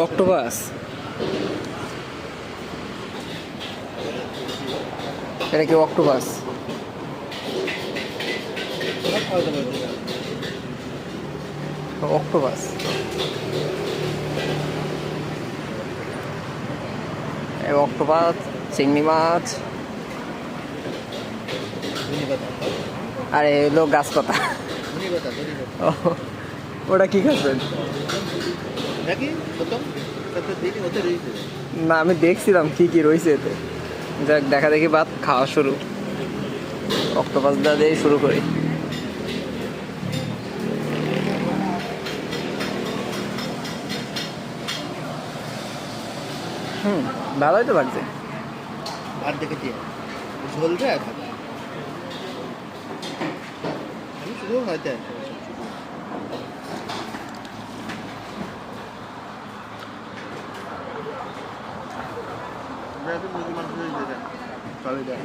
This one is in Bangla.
অক্টোপাস, এটা কি অক্টোপাস? অক্টোপাস, অক্টোপাস, চিংড়ি মাছ, আর এলো গাছপাতা। ও, ওটা কি খাচ্ছেন? না, আমি দেখছিলাম কি কি রয়েছে এতে। যাক, দেখা দেখি বাদ খাওয়া শুরু। অক্টোপাস দা দিয়ে শুরু করি। ভালোই তো লাগছে। আর দেখেছি ঝোল দেয় আমি শুধু হয়তো মুরগি মাংস দিয়ে দেয়